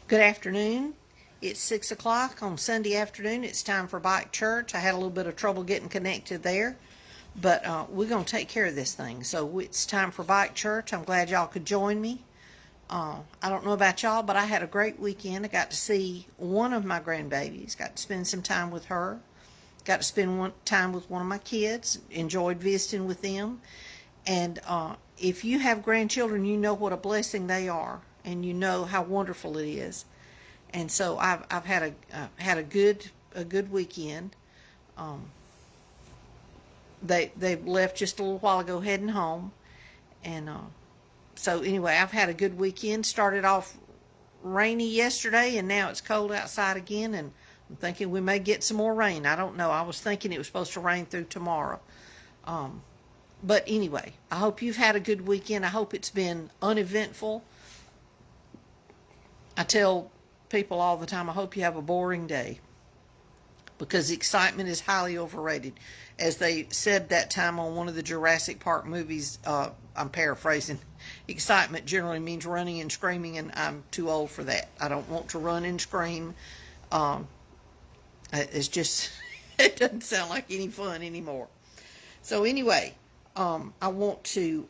Good afternoon. It's 6 o'clock on Sunday afternoon. It's time for Bike Church. I had a little bit of trouble getting connected there, but we're going to take care of this thing. So it's time for Bike Church. I'm glad y'all could join me. I don't know about y'all, but I had a great weekend. I got to see one of my grandbabies, got to spend some time with her, got to spend time with one of my kids, enjoyed visiting with them. And if you have grandchildren, you know what a blessing they are, and you know how wonderful it is. And so I've had a good weekend. They left just a little while ago, heading home, and so anyway, I've had a good weekend. Started off rainy yesterday, and now it's cold outside again, and I'm thinking we may get some more rain. I don't know. I was thinking it was supposed to rain through tomorrow. But anyway, I hope you've had a good weekend. I hope it's been uneventful. I tell people all the time, I hope you have a boring day, because excitement is highly overrated. As they said that time on one of the Jurassic Park movies, I'm paraphrasing, excitement generally means running and screaming, and I'm too old for that. I don't want to run and scream. It's just, it doesn't sound like any fun anymore. So anyway, I want to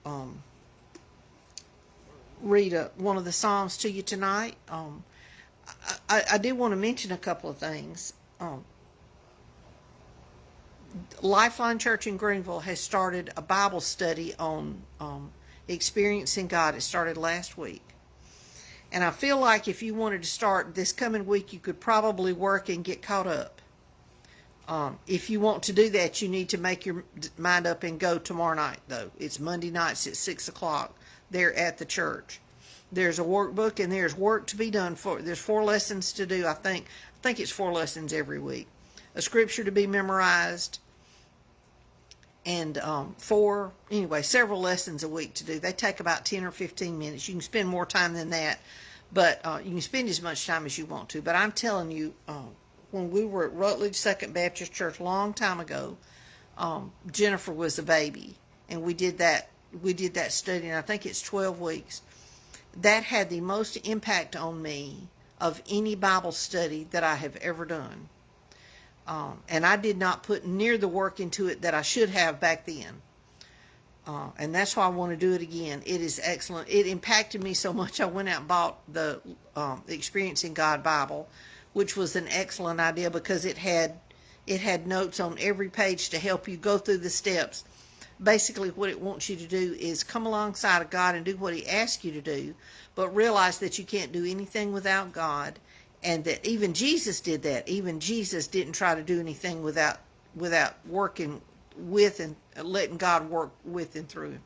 read one of the Psalms to you tonight. I did want to mention a couple of things. Lifeline Church in Greenville has started a Bible study on experiencing God. It started last week. And I feel like if you wanted to start this coming week, you could probably work and get caught up. If you want to do that, you need to make your mind up and go tomorrow night, though. It's Monday nights at 6 o'clock there at the church. There's a workbook, and there's work to be done. There's 4 lessons to do, I think. I think it's 4 lessons every week. A scripture to be memorized, and several lessons a week to do. They take about 10 or 15 minutes. You can spend more time than that, but you can spend as much time as you want to. But I'm telling you, when we were at Rutledge Second Baptist Church a long time ago, Jennifer was a baby, and we did that study, and I think it's 12 weeks. That had the most impact on me of any Bible study that I have ever done. And I did not put near the work into it that I should have back then. And that's why I want to do it again. It is excellent. It impacted me so much, I went out and bought the Experiencing God Bible, which was an excellent idea, because it had notes on every page to help you go through the steps. Basically, what it wants you to do is come alongside of God and do what He asks you to do, but realize that you can't do anything without God, and that even Jesus did that. Even Jesus didn't try to do anything without working with and letting God work with and through Him.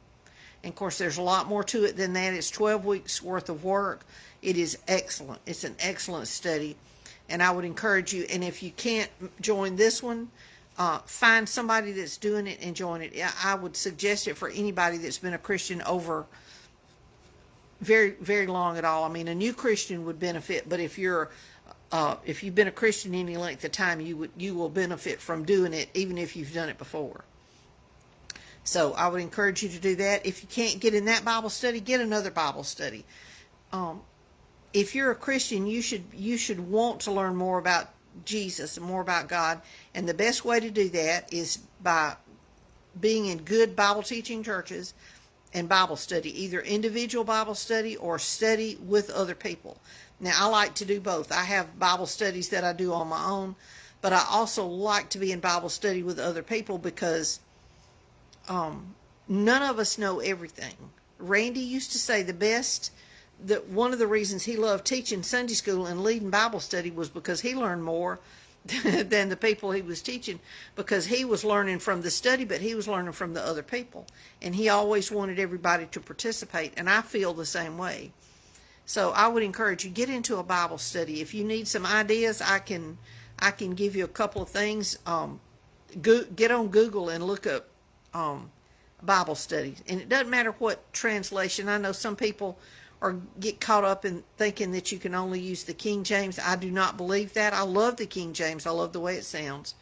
And of course, there's a lot more to it than that. It's 12 weeks worth of work. It is excellent. It's an excellent study. And I would encourage you, and if you can't join this one, find somebody that's doing it and join it. I would suggest it for anybody that's been a Christian over very, very long at all. I mean, a new Christian would benefit, but if you've been a Christian any length of time, you will benefit from doing it, even if you've done it before. So I would encourage you to do that. If you can't get in that Bible study, get another Bible study. If you're a Christian, you should want to learn more about Jesus and more about God, and the best way to do that is by being in good Bible teaching churches and Bible study, either individual Bible study or study with other people. Now, I like to do both. I have Bible studies that I do on my own, but I also like to be in Bible study with other people, because none of us know everything. Randy used to say that one of the reasons he loved teaching Sunday school and leading Bible study was because he learned more than the people he was teaching, because he was learning from the study, but he was learning from the other people. And he always wanted everybody to participate, and I feel the same way. So I would encourage you, get into a Bible study. If you need some ideas, I can give you a couple of things. Get on Google and look up Bible studies. And it doesn't matter what translation. I know some people or get caught up in thinking that you can only use the King James. I do not believe that. I love the King James. I love the way it sounds.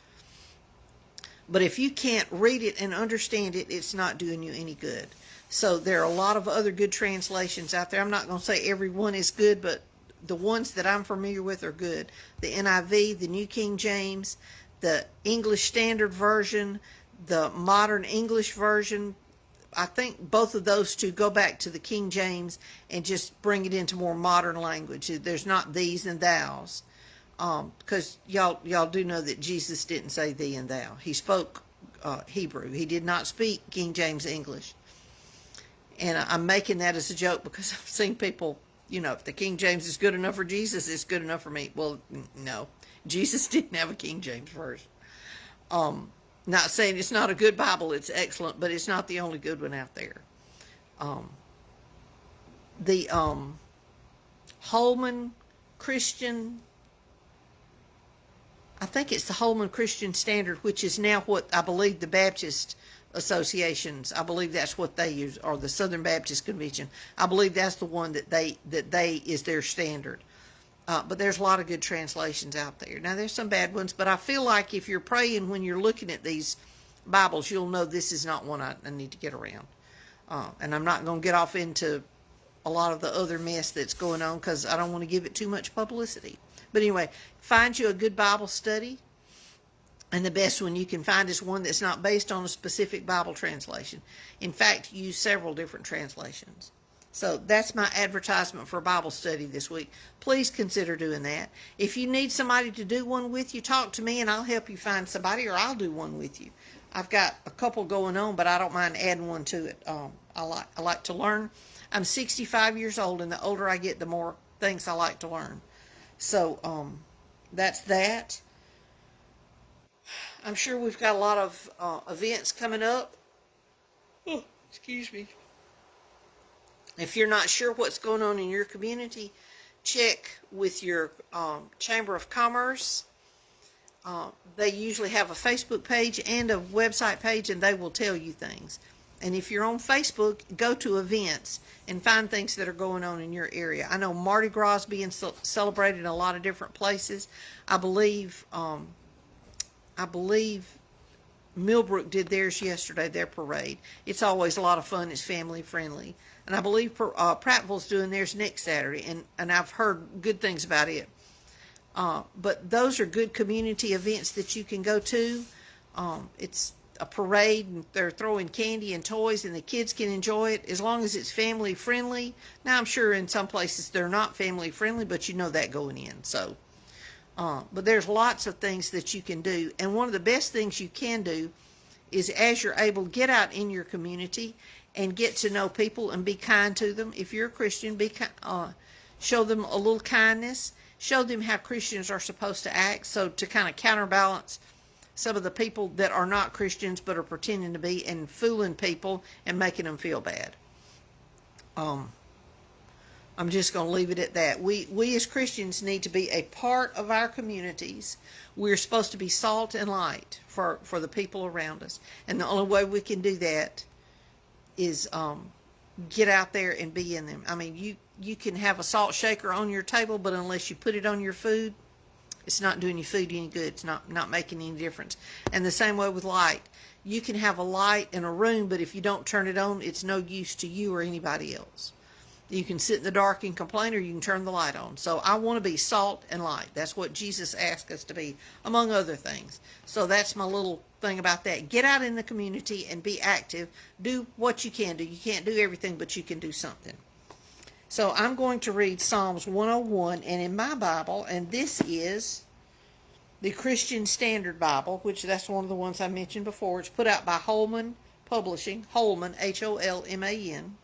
But if you can't read it and understand it, it's not doing you any good. So there are a lot of other good translations out there. I'm not going to say every one is good, but the ones that I'm familiar with are good. The NIV, the New King James, the English Standard Version, the Modern English Version. I think both of those two go back to the King James and just bring it into more modern language. There's not these and thous. Because y'all do know that Jesus didn't say thee and thou. He spoke Hebrew. He did not speak King James English. And I'm making that as a joke because I've seen people, if the King James is good enough for Jesus, it's good enough for me. Well, no. Jesus didn't have a King James version. Not saying it's not a good Bible, it's excellent, but it's not the only good one out there. The Holman Christian, I think it's the Holman Christian Standard, which is now what I believe the Baptist associations, I believe that's what they use, or the Southern Baptist Convention. I believe that's the one that they is their standard. But there's a lot of good translations out there. Now, there's some bad ones, but I feel like if you're praying when you're looking at these Bibles, you'll know this is not one I need to get around. And I'm not going to get off into a lot of the other mess that's going on because I don't want to give it too much publicity. But anyway, find you a good Bible study. And the best one you can find is one that's not based on a specific Bible translation. In fact, use several different translations. So that's my advertisement for Bible study this week. Please consider doing that. If you need somebody to do one with you, talk to me and I'll help you find somebody, or I'll do one with you. I've got a couple going on, but I don't mind adding one to it. I like to learn. I'm 65 years old, and the older I get, the more things I like to learn. So that's that. I'm sure we've got a lot of events coming up. Oh, excuse me. If you're not sure what's going on in your community, check with your Chamber of Commerce. They usually have a Facebook page and a website page, and they will tell you things. And if you're on Facebook, go to events and find things that are going on in your area. I know Mardi Gras is being celebrated in a lot of different places. I believe Millbrook did theirs yesterday, their parade. It's always a lot of fun. It's family friendly. And I believe Prattville's doing theirs next Saturday, and I've heard good things about it. But those are good community events that you can go to. It's a parade, and they're throwing candy and toys, and the kids can enjoy it as long as it's family friendly. Now, I'm sure in some places they're not family friendly, but you know that going in. So, but there's lots of things that you can do. And one of the best things you can do is, as you're able, get out in your community and get to know people and be kind to them. If you're a Christian, show them a little kindness. Show them how Christians are supposed to act, so to kind of counterbalance some of the people that are not Christians but are pretending to be and fooling people and making them feel bad. I'm just going to leave it at that. We as Christians need to be a part of our communities. We're supposed to be salt and light for the people around us. And the only way we can do that is get out there and be in them. I mean, you can have a salt shaker on your table, but unless you put it on your food, it's not doing your food any good. It's not making any difference. And the same way with light. You can have a light in a room, but if you don't turn it on, it's no use to you or anybody else. You can sit in the dark and complain, or you can turn the light on. So I want to be salt and light. That's what Jesus asked us to be, among other things. So that's my little thing about that. Get out in the community and be active. Do what you can do. You can't do everything, but you can do something. So I'm going to read Psalms 101, and in my Bible, and this is the Christian Standard Bible, which that's one of the ones I mentioned before. It's put out by Holman Publishing, Holman, Holman.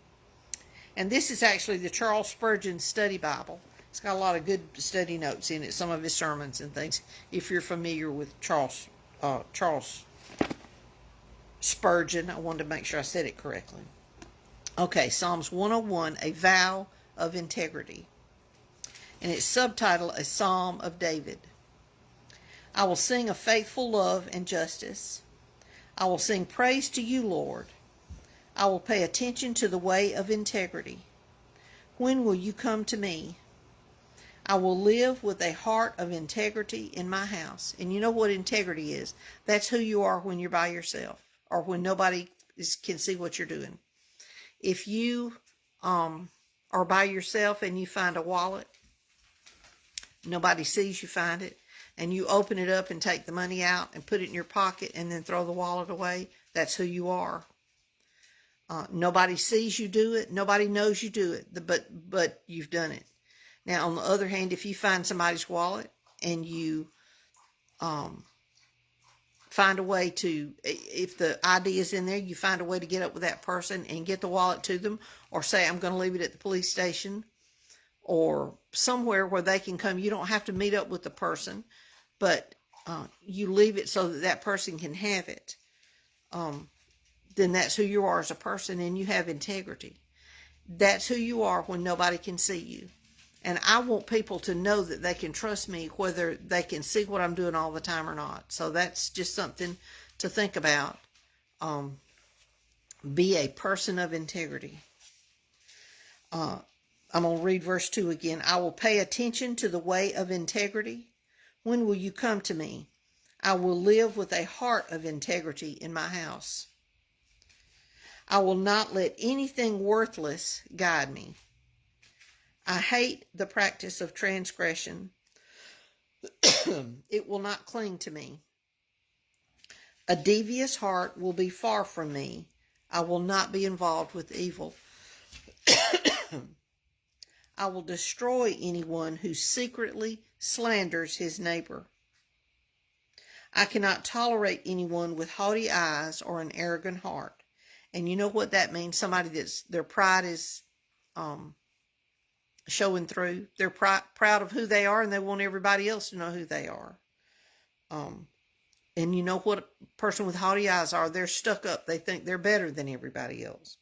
And this is actually the Charles Spurgeon Study Bible. It's got a lot of good study notes in it, some of his sermons and things, if you're familiar with Charles Spurgeon. I wanted to make sure I said it correctly. Okay, Psalms 101, A Vow of Integrity. And it's subtitled, A Psalm of David. I will sing of faithful love and justice. I will sing praise to you, Lord. I will pay attention to the way of integrity. When will you come to me? I will live with a heart of integrity in my house. And you know what integrity is? That's who you are when you're by yourself, or when nobody can see what you're doing. If you are by yourself and you find a wallet Nobody sees you find it, and you open it up and take the money out and put it in your pocket and then throw the wallet away. That's who you are. Nobody sees you do it. Nobody knows you do it, but you've done it. Now, on the other hand, if you find somebody's wallet and you find a way to, if the ID is in there, you find a way to get up with that person and get the wallet to them, or say, I'm going to leave it at the police station or somewhere where they can come. You don't have to meet up with the person, but you leave it so that that person can have it. Then that's who you are as a person, and you have integrity. That's who you are when nobody can see you. And I want people to know that they can trust me, whether they can see what I'm doing all the time or not. So that's just something to think about. Be a person of integrity. I'm going to read verse 2 again. I will pay attention to the way of integrity. When will you come to me? I will live with a heart of integrity in my house. I will not let anything worthless guide me. I hate the practice of transgression. It will not cling to me. A devious heart will be far from me. I will not be involved with evil. I will destroy anyone who secretly slanders his neighbor. I cannot tolerate anyone with haughty eyes or an arrogant heart. And you know what that means? Somebody that's their pride is showing through. They're proud of who they are, and they want everybody else to know who they are. And you know what a person with haughty eyes are? They're stuck up. They think they're better than everybody else.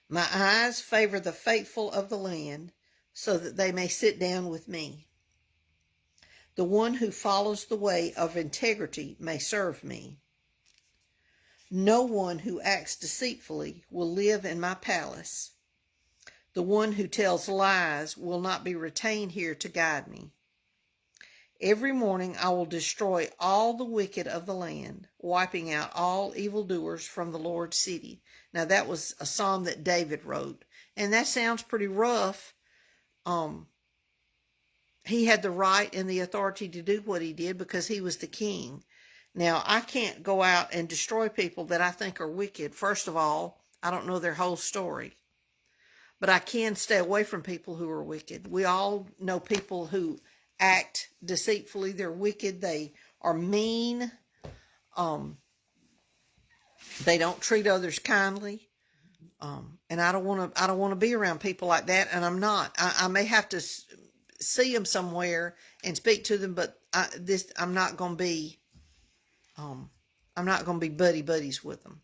My eyes favor the faithful of the land, so that they may sit down with me. The one who follows the way of integrity may serve me. No one who acts deceitfully will live in my palace. The one who tells lies will not be retained here to guide me. Every morning I will destroy all the wicked of the land, wiping out all evildoers from the Lord's city. Now that was a psalm that David wrote, and that sounds pretty rough. He had the right and the authority to do what he did because he was the king. Now, I can't go out and destroy people that I think are wicked. First of all, I don't know their whole story. But I can stay away from people who are wicked. We all know people who act deceitfully. They're wicked. They are mean. They don't treat others kindly. And I don't want to be around people like that. And I'm not. I may have to see them somewhere and speak to them, but I'm not going to be. I'm not going to be buddies with them.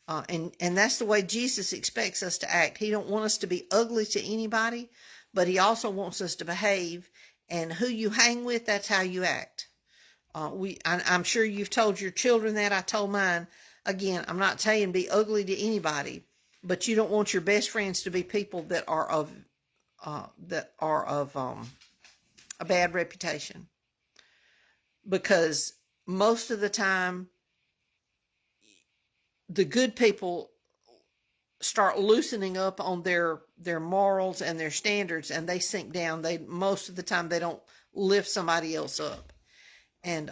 And that's the way Jesus expects us to act. He don't want us to be ugly to anybody, but he also wants us to behave. And who you hang with, that's how you act. I'm sure you've told your children that. I told mine. Again, I'm not saying be ugly to anybody, but you don't want your best friends to be people that are of a bad reputation. Because most of the time, the good people start loosening up on their morals and their standards, and they sink down. Most of the time they don't lift somebody else up. And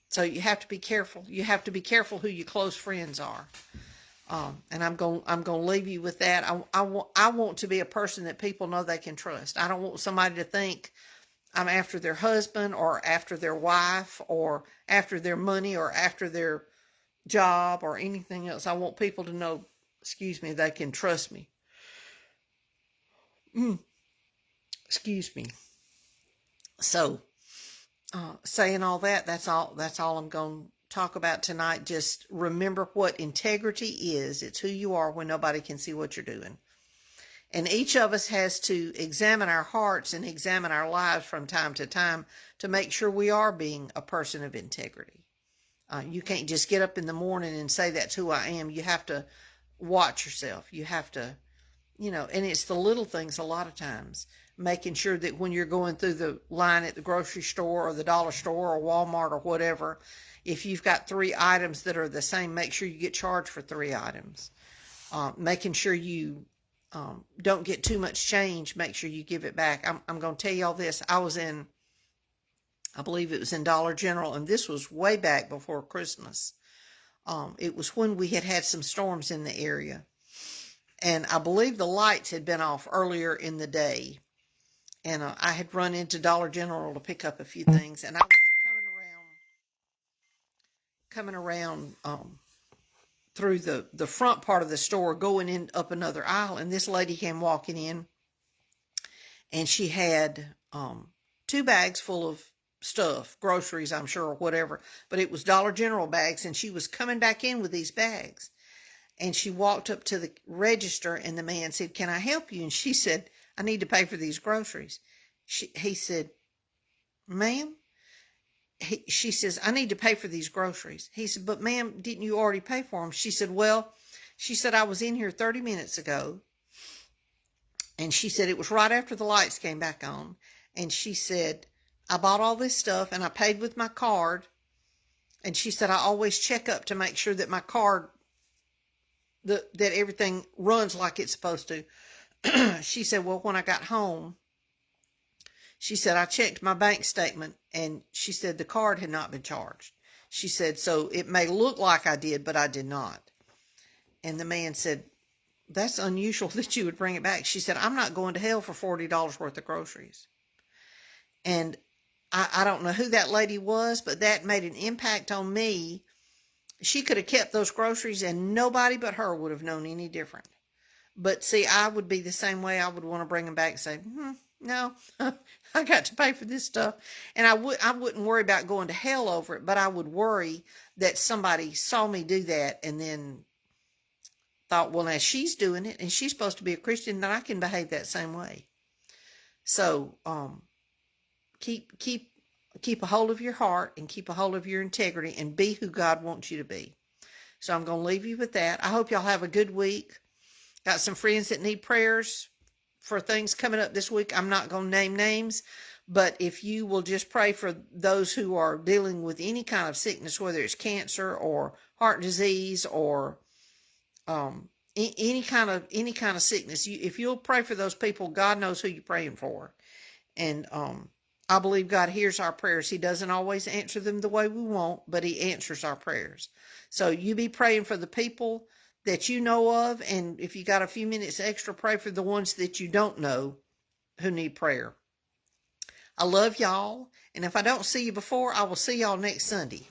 so you have to be careful. You have to be careful who your close friends are. And I'm going to leave you with that. I want to be a person that people know they can trust. I don't want somebody to think I'm after their husband or after their wife or after their money or after their job or anything else. I want people to know, they can trust me. Excuse me. So, saying all that, that's all I'm going to talk about tonight. Just remember what integrity is. It's who you are when nobody can see what you're doing. And each of us has to examine our hearts and examine our lives from time to time to make sure we are being a person of integrity. You can't just get up in the morning and say that's who I am. You have to watch yourself. You have to, and it's the little things a lot of times. Making sure that when you're going through the line at the grocery store or the dollar store or Walmart or whatever, if you've got 3 items that are the same, make sure you get charged for 3 items. Making sure you don't get too much change, make sure you give it back. I'm going to tell y'all this. I believe it was in Dollar General, and this was way back before Christmas. It was when we had some storms in the area. And I believe the lights had been off earlier in the day. And I had run into Dollar General to pick up a few things. And I was coming around through the front part of the store, going in up another aisle. And this lady came walking in. And she had 2 bags full of stuff, groceries, I'm sure, or whatever. But it was Dollar General bags. And she was coming back in with these bags. And she walked up to the register, and the man said, "Can I help you?" And she said, "I need to pay for these groceries." He said, "Ma'am?" She says, "I need to pay for these groceries." He said, "But ma'am, didn't you already pay for them?" She said, "Well," she said, "I was in here 30 minutes ago." And she said, "It was right after the lights came back on." And she said, "I bought all this stuff, and I paid with my card." And she said, "I always check up to make sure that my card, that everything runs like it's supposed to." She said, "Well, when I got home," she said, "I checked my bank statement," and she said the card had not been charged. She said, "So it may look like I did, but I did not." And the man said, "That's unusual that you would bring it back." She said, "I'm not going to hell for $40 worth of groceries." And I don't know who that lady was, but that made an impact on me. She could have kept those groceries and nobody but her would have known any different. But see, I would be the same way. I would want to bring them back and say, "No, I got to pay for this stuff." And I wouldn't worry about going to hell over it, but I would worry that somebody saw me do that and then thought, "Well, now she's doing it and she's supposed to be a Christian, then I can behave that same way." So, keep a hold of your heart and keep a hold of your integrity and be who God wants you to be. So I'm going to leave you with that. I hope y'all have a good week. Got some friends that need prayers for things coming up this week. I'm not going to name names, but if you will just pray for those who are dealing with any kind of sickness, whether it's cancer or heart disease or any kind of sickness, if you'll pray for those people, God knows who you're praying for. And I believe God hears our prayers. He doesn't always answer them the way we want, but he answers our prayers. So you be praying for the people that you know of, and if you got a few minutes extra, pray for the ones that you don't know who need prayer. I love y'all, and if I don't see you before, I will see y'all next Sunday.